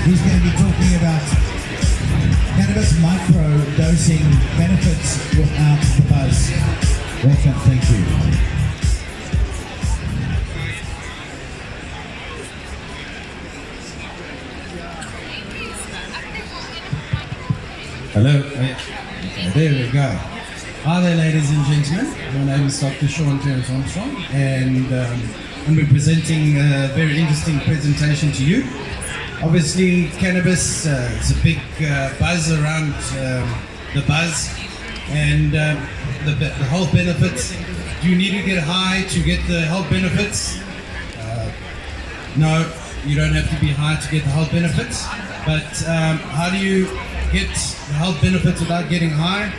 He's going to be talking about cannabis micro-dosing benefits without the buzz. Welcome, thank you. Hello. Okay, there we go. Hi there, ladies and gentlemen. My name is Dr. Sean Terence Armstrong, and I'm presenting a very interesting presentation to you. Obviously, cannabis is a big buzz around the buzz and the health benefits. Do you need to get high to get the health benefits? No, you don't have to be high to get the health benefits. But how do you get the health benefits without getting high?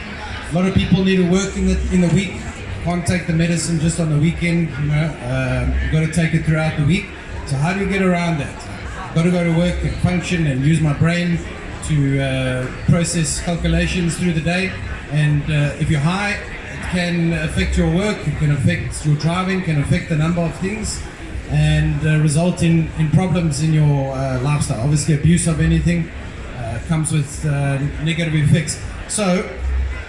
A lot of people need to work in the week. Can't take the medicine just on the weekend. You know, you've got to take it throughout the week. So how do you get around that? Got to go to work and function and use my brain to process calculations through the day. And if you're high, it can affect your work, it can affect your driving, can affect a number of things, and result in problems in your lifestyle. Obviously, abuse of anything comes with negative effects. So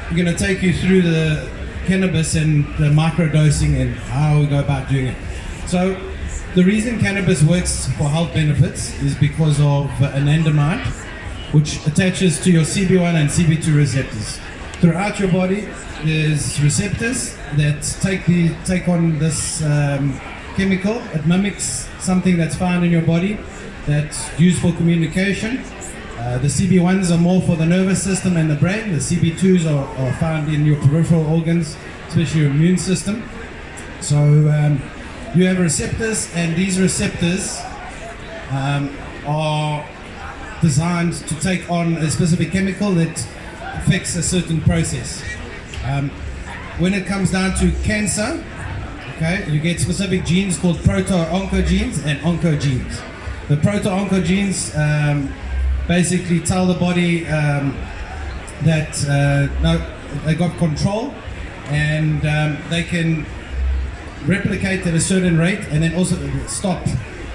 I'm going to take you through the cannabis and the microdosing and how we go about doing it. So the reason cannabis works for health benefits is because of anandamide, which attaches to your CB1 and CB2 receptors. Throughout your body, there's receptors that take on this chemical. It mimics something that's found in your body that's used for communication. The CB1s are more for the nervous system and the brain. The CB2s are found in your peripheral organs, especially your immune system. So you have receptors, and these receptors are designed to take on a specific chemical that affects a certain process. When it comes down to cancer, okay, you get specific genes called proto-oncogenes and oncogenes. The proto-oncogenes basically tell the body that no, they got control, and they can replicate at a certain rate and then also stop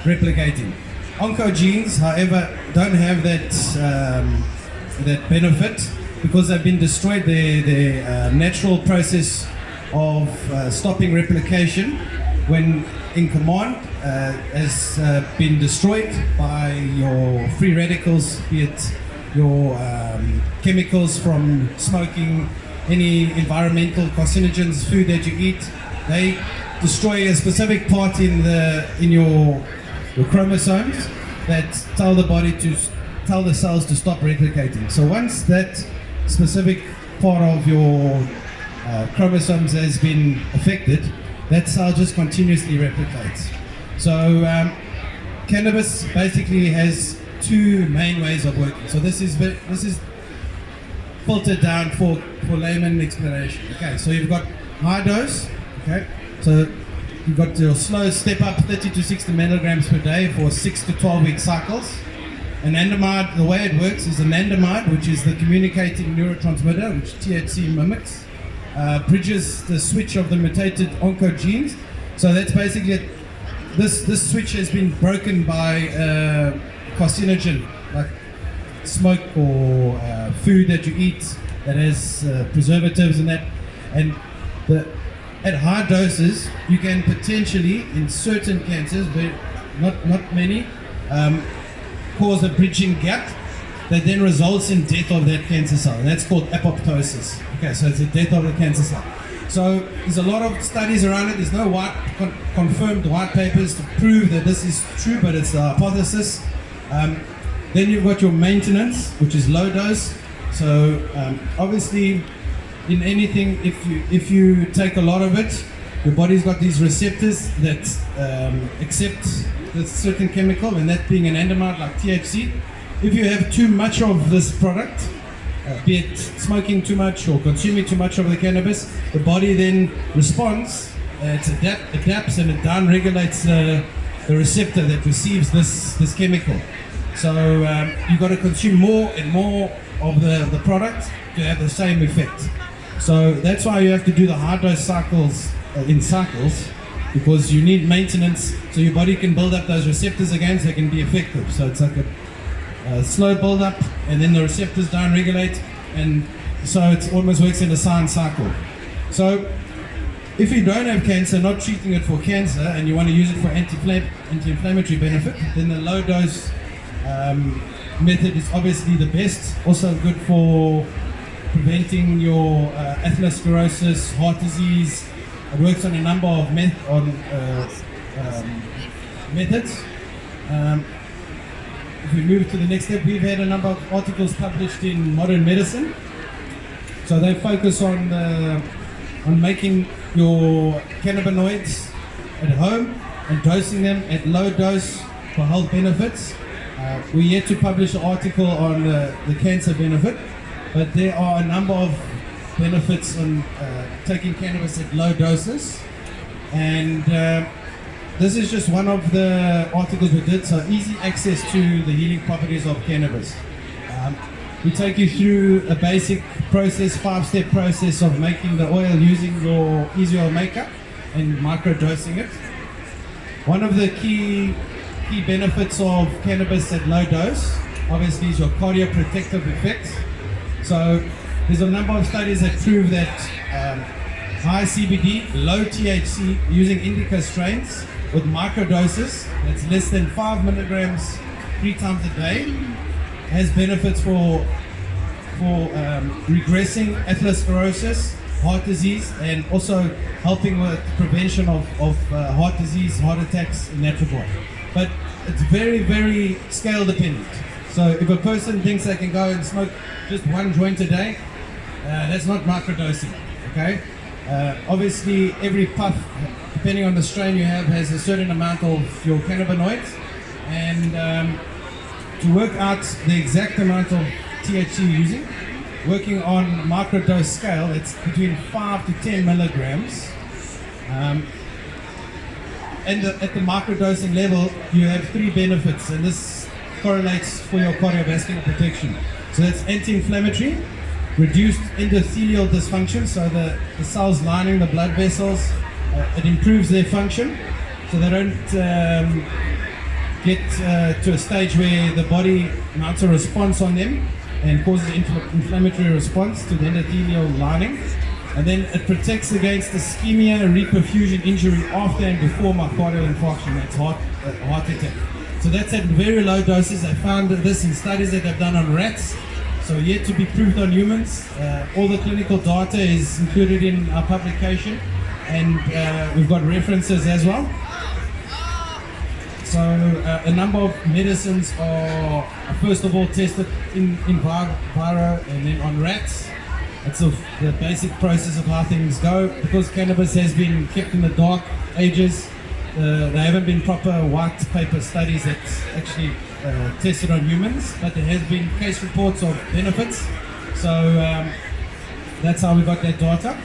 replicating. Oncogenes, however, don't have that benefit because they've been destroyed. Their natural process of stopping replication when in command has been destroyed by your free radicals, be it your chemicals from smoking, any environmental carcinogens, food that you eat. They destroy a specific part in your chromosomes that tell the body to tell the cells to stop replicating. So once that specific part of your chromosomes has been affected, that cell just continuously replicates. So cannabis basically has two main ways of working. So this is filtered down for layman explanation. Okay, so you've got high dose. Okay, so you've got your slow step up, 30 to 60 milligrams per day for 6 to 12 week cycles. Anandamide, the way it works is anandamide, which is the communicating neurotransmitter, which THC mimics, bridges the switch of the mutated oncogenes. So that's basically it. This switch has been broken by carcinogen, like smoke or food that you eat that has preservatives and that. And at high doses, you can potentially, in certain cancers, but not many, cause a bridging gap that then results in death of that cancer cell. And that's called apoptosis. Okay, so it's the death of the cancer cell. So there's a lot of studies around it. There's no confirmed white papers to prove that this is true, but it's the hypothesis. Then you've got your maintenance, which is low dose. So obviously, in anything, if you take a lot of it, your body's got these receptors that accept a certain chemical, and that being anandamide, like THC. If you have too much of this product, be it smoking too much or consuming too much of the cannabis, the body then responds, it adapts and it down-regulates the receptor that receives this chemical. So you've got to consume more and more of the product to have the same effect. So that's why you have to do the high dose cycles in cycles, because you need maintenance so your body can build up those receptors again so they can be effective. So it's like slow build up, and then the receptors down-regulate, and so it almost works in a science cycle. So if you don't have cancer, not treating it for cancer, and you want to use it for anti-inflammatory benefit, then the low dose method is obviously the best. Also good for preventing your atherosclerosis, heart disease. It works on a number of methods. If we move to the next step, we've had a number of articles published in Modern Medicine. So they focus on making your cannabinoids at home and dosing them at low dose for health benefits. We're yet to publish an article on the cancer benefit, but there are a number of benefits on taking cannabis at low doses. And this is just one of the articles we did, so easy access to the healing properties of cannabis. We take you through a basic process, 5-step process of making the oil using your easy oil maker and microdosing it. One of the key benefits of cannabis at low dose, obviously, is your cardioprotective effects. So there's a number of studies that prove that high CBD, low THC, using indica strains with microdoses, that's less than 5 milligrams 3 times a day, has benefits for regressing atherosclerosis, heart disease, and also helping with prevention of heart disease, heart attacks in that regard. But it's very, very scale dependent. So if a person thinks they can go and smoke just 1 joint a day, that's not microdosing, okay? Obviously, every puff, depending on the strain you have, has a certain amount of your cannabinoids, and to work out the exact amount of THC you're using, working on microdose scale, it's between 5 to 10 milligrams. And at the microdosing level, you have 3 benefits, and this correlates for your cardiovascular protection. So that's anti-inflammatory, reduced endothelial dysfunction, so the cells lining the blood vessels, it improves their function, so they don't get to a stage where the body mounts a response on them and causes inflammatory response to the endothelial lining. And then it protects against ischemia, reperfusion injury after and before myocardial infarction, that's heart attack. So that's at very low doses. They found this in studies that they've done on rats, so yet to be proved on humans. All the clinical data is included in our publication, and we've got references as well. So a number of medicines are first of all tested in vivo and then on rats. It's the basic process of how things go. Because cannabis has been kept in the dark ages, there haven't been proper white paper studies that's actually tested on humans, but there has been case reports of benefits. So that's how we got that data.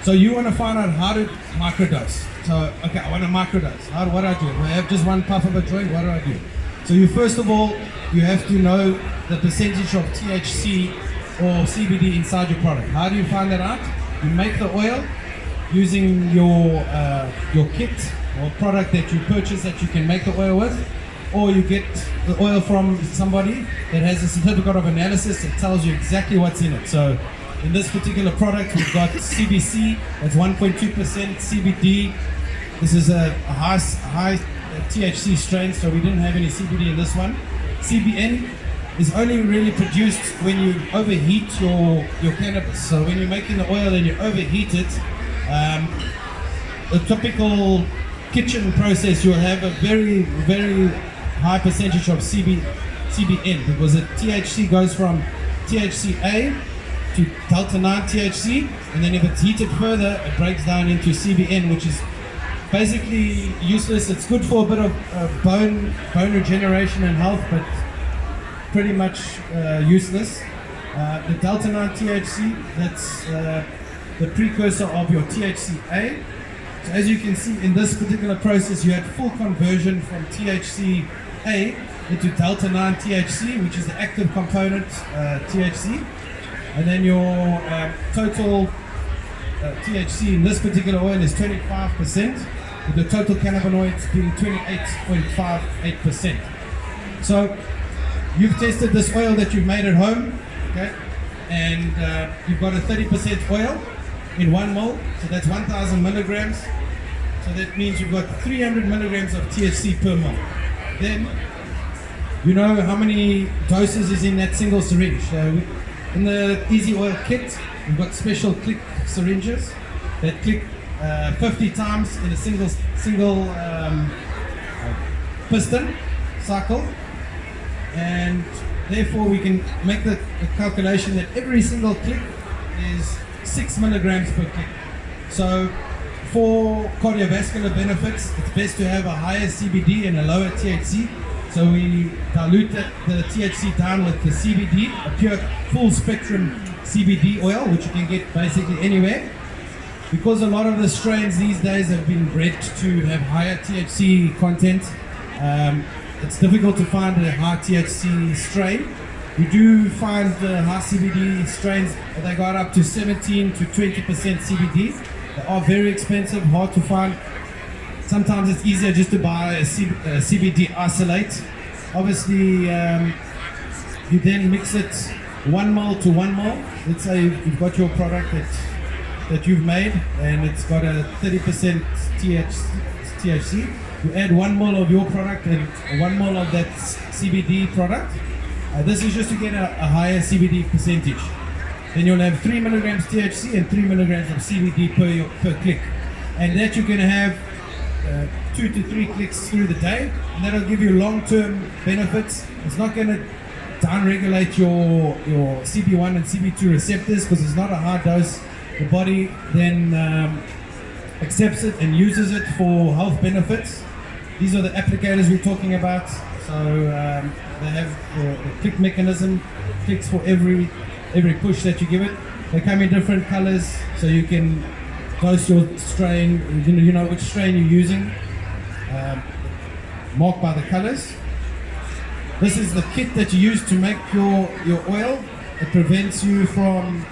So you want to find out how to microdose. So, okay, I want to microdose. What do I do? If I have just 1 puff of a joint, what do I do? So you first of all, you have to know the percentage of THC or CBD inside your product. How do you find that out? You make the oil using your kit or product that you purchase that you can make the oil with, or you get the oil from somebody that has a certificate of analysis that tells you exactly what's in it. So in this particular product, we've got CBC, that's 1.2%, CBD. This is a high THC strain, so we didn't have any CBD in this one. CBN is only really produced when you overheat your cannabis. So when you're making the oil and you overheat it, a typical kitchen process, you'll have a very, very high percentage of CBN, because the THC goes from THCA to delta 9 THC, and then if it's heated further, it breaks down into CBN, which is basically useless. It's good for a bit of bone regeneration and health, but pretty much useless. The delta 9 THC, that's the precursor of your THCA. So as you can see in this particular process, you had full conversion from THCA into delta 9 THC, which is the active component THC. And then your total THC in this particular oil is 25%, with the total cannabinoids being 28.58%. So you've tested this oil that you've made at home, okay, and you've got a 30% oil in 1 ml, so that's 1,000 milligrams. So that means you've got 300 milligrams of THC per ml. Then you know how many doses is in that single syringe. So in the Easy Oil kit, we've got special click syringes that click 50 times in a single piston cycle, and therefore we can make the calculation that every single click is 6 milligrams per click. So for cardiovascular benefits, it's best to have a higher CBD and a lower THC. So we dilute the THC down with the CBD, a pure full spectrum CBD oil, which you can get basically anywhere. Because a lot of the strains these days have been bred to have higher THC content, it's difficult to find a high THC strain. You do find the high CBD strains, they got up to 17 to 20% CBD. They are very expensive, hard to find. Sometimes it's easier just to buy a CBD isolate. Obviously, you then mix it 1 ml to 1 ml. Let's say you've got your product that you've made and it's got a 30% THC. You add 1 ml of your product and 1 ml of that CBD product. This is just to get a higher CBD percentage. Then you'll have 3 milligrams THC and 3 milligrams of CBD per click. And that you can have 2 to 3 clicks through the day, and that'll give you long-term benefits. It's not going to down-regulate your CB1 and CB2 receptors because it's not a high dose. The body then accepts it and uses it for health benefits. These are the applicators we're talking about. So they have the click mechanism, clicks for every push that you give it. They come in different colors, so you can dose your strain. You know which strain you're using, marked by the colors. This is the kit that you use to make your oil. It prevents you from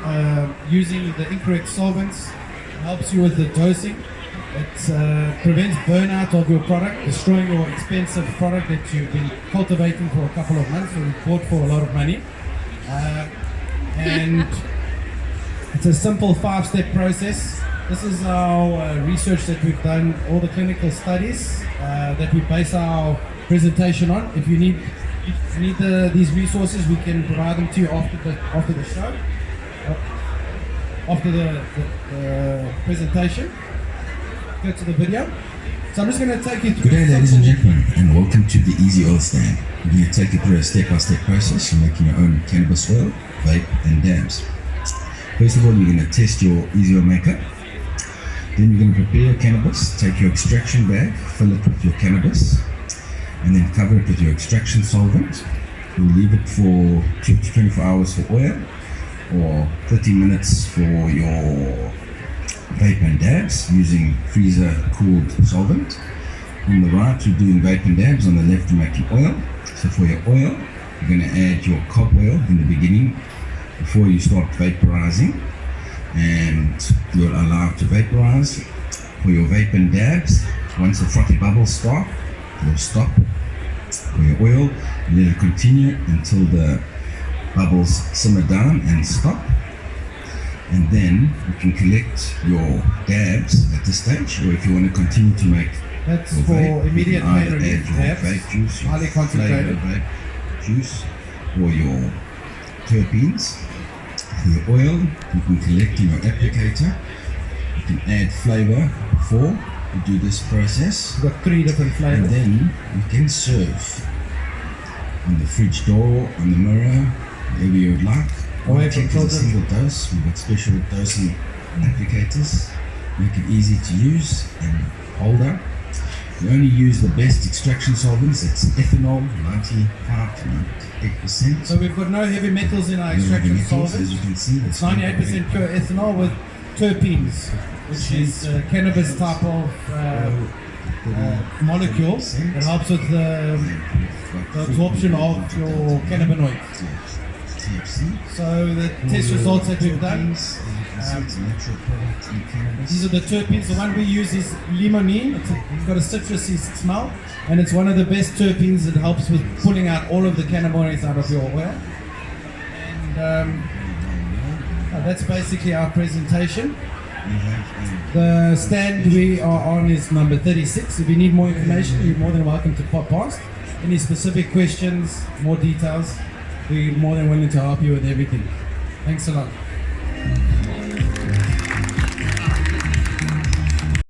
using the incorrect solvents. It helps you with the dosing. It prevents burnout of your product, destroying your expensive product that you've been cultivating for a couple of months and bought for a lot of money. And it's a simple 5-step process. This is our research that we've done, all the clinical studies that we base our presentation on. If you need these resources, we can provide them to you after the show, after the presentation. Go to the video. So I'm just going to take you through. Good day, ladies and gentlemen, and welcome to the Easy Oil Stand. We're going to take you through a step-by-step process for making your own cannabis oil, vape, and dabs. First of all, you're going to test your Easy Oil maker. Then you're going to prepare your cannabis, take your extraction bag, fill it with your cannabis, and then cover it with your extraction solvent. You'll leave it for 2 to 24 hours for oil, or 30 minutes for your vape and dabs using freezer-cooled solvent. On the right, you're doing vape and dabs. On the left, you're making oil. So for your oil, you're going to add your cob oil in the beginning before you start vaporizing, and you'll allow it to vaporize. For your vape and dabs, once the frothy bubbles start, you'll stop. For your oil, you let it continue until the bubbles simmer down and stop. And then you can collect your dabs at this stage, or if you want to continue to make that's your for vape, immediate you can either pain add relief your dabs, vape juice, your highly concentrated vape juice, or your terpenes. For your oil, you can collect in your applicator. You can add flavor before you do this process. We've got 3 different And flavors. then you can serve on the fridge door, on the mirror, wherever you would like. Away from Check as a children. single dose. We've got special dosing applicators. Make it easy to use and holder. We only use the best extraction solvents. It's ethanol, 95 to 98%. So we've got no heavy metals in our No heavy extraction metals, solvents. as you can see. It's 98% pure ethanol with terpenes, which is cannabis type of molecule that helps with the absorption of your cannabinoids. THC. So the test results that we've done, It's a natural product in cannabis. these are the terpenes. The one we use is limonene. It's got a citrusy smell, and it's one of the best terpenes that helps with pulling out all of the cannabinoids out of your oil. And that's basically our presentation. The stand we are on is number 36. If you need more information, you're more than welcome to pop past. Any specific questions, more details, we're more than willing to help you with everything. Thanks a lot.